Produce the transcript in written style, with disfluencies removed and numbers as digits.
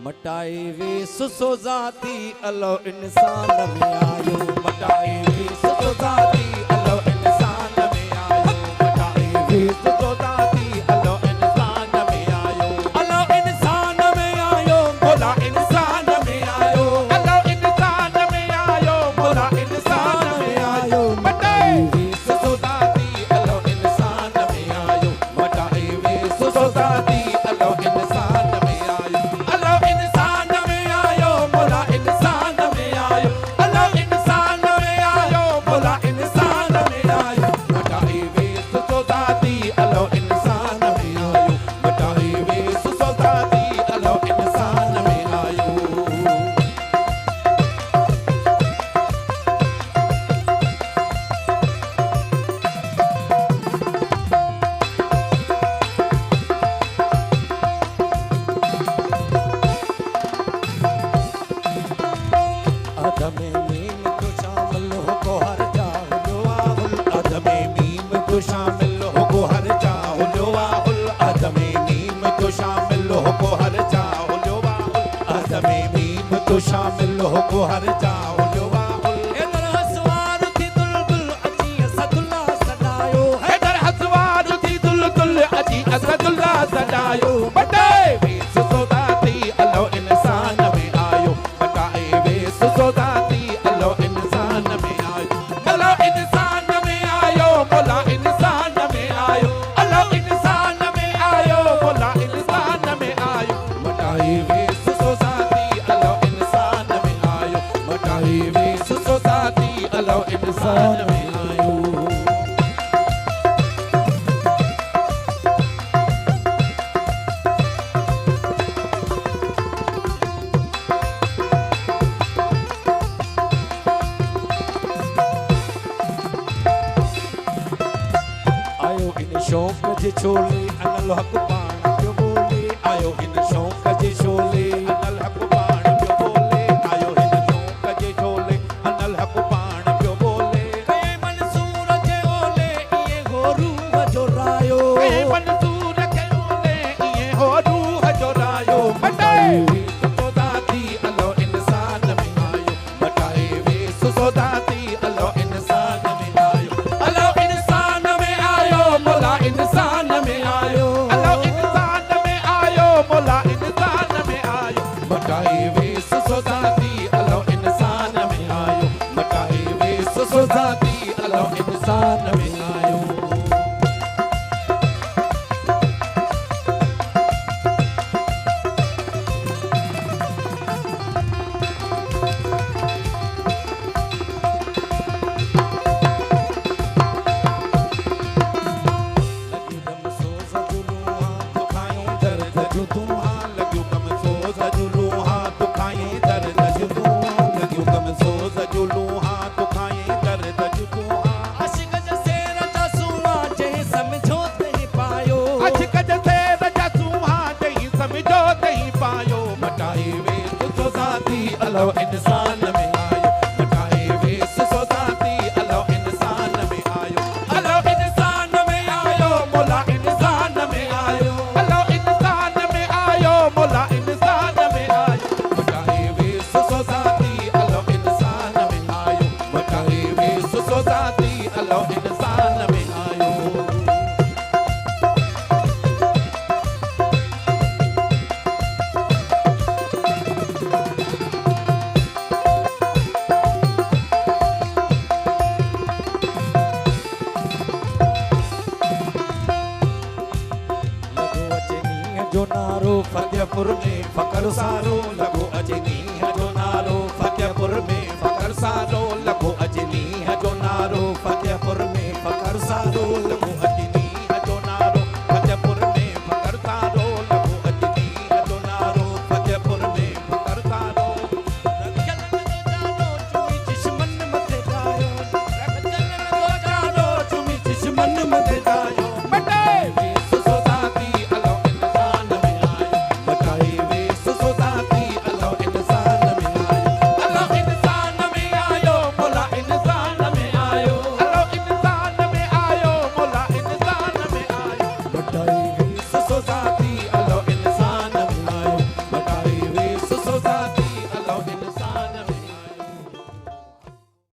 मटाए वे सुसो जाती अलो इंसान में आयो, मटाए वे सुसो जाती अलो इंसान में आयो, मटाए वे सुसो जाती अलो इंसान में आयो, अलो इंसान में आयो, बोला इंसान में आयो, अलो इंसान में आयो, बोला इंसान में आयो, मटाए वे सुसो जाती अलो इंसान में आयो, मटाए वे सुसो जाती अलो इंसान में आयो, अलो इंसान में आयो, बोला इंसान में आयो, अलो इंसान में आयो, बोला इंसान में आयो, मटाए वे सुसो जाती अलो इंसान में आयो, मटाए वे सुसो जाती अलो इंसान में आयो। अदमे मीम तो शामिल हो को हर जाहुल वाहुल, अदमे मीम तो शामिल हो को हर जाहुल वाहुल, अदमे मीम तो शामिल हो को हर जाहुल वाहुल, अदमे मीम तो शामिल हो को हर जाहुल वाहुल। हैदर हसवार थी दुलदुल अजी असदुल्ला सदायो, हैदर हसवार थी दुलदुल अजी असदुल्ला सदायो, बटाए वे सुसो जाती अलो इंसान में आयो, बटाए वे सुसो जाती अलो इंसान में आयो, अलो इंसान में आयो, बोला इंसान में आयो, अलो इंसान में आयो, बोला इंसान में आयो, बटाए वे सुसो जाती अलो इंसान में आयो, बटाए वे सुसो जाती अलो इंसान में आयो। आयो इन शौक जे छोले अनल हक पाण पियो बोले, आयो इन शौक जे छोले अनल हक पाण पियो बोले, आयो इन शौक जे छोले अनल हक पाण पियो बोले, हे मंसूर जे ओले ये हो रूह जो रायो, हे मंसूर जे ओले ये हो रूह जो रायो, मटाए वे सुसो जाती अलो इंसान में आयो, मटाए वे सुसो जाती अलो इंसान में आयो, अलो इंसान में आयो, बोला इंसान में आयो, अलो इंसान में आयो, बोला इंसान में आयो, मटाए वे सुसो जाती अलो इंसान में आयो, मटाए वे सुसो जाती अलो इंसान में आयो। लगियो कम सोज़ जुलूहा दुखायूं दर्द जुदूहा, लगियो कम सोज़ जुलूहा दुखायूं दर्द जुदूहा, लगियो कम सोज़ जुलूहा दुखायूं दर्द जुदूहा, अशिक जसे रजा सुहा जही समझो तही पायो, अशिक जसे रजा सुहा जही समझो तही पायो, मटाए वे सुसो जाती अलो इंसान में आयो, मटाए वे सुसो जाती अलो इंसान में आयो, अलो इंसान में आयो, बोला इंसान में आयो, अलो इंसान में आयो, बोला इंसान में आयो, मटाए वे सुसो जाती अलो इंसान में आयो, मटाए वे सुसो जाती अलो इंसान में आयो। लगो अजनी है जो नारो फतेहपुर में फकर सारो, लगो अजनी है जो नारो फतेहपुर में फकर सारो, लगो अजनी है जो नारो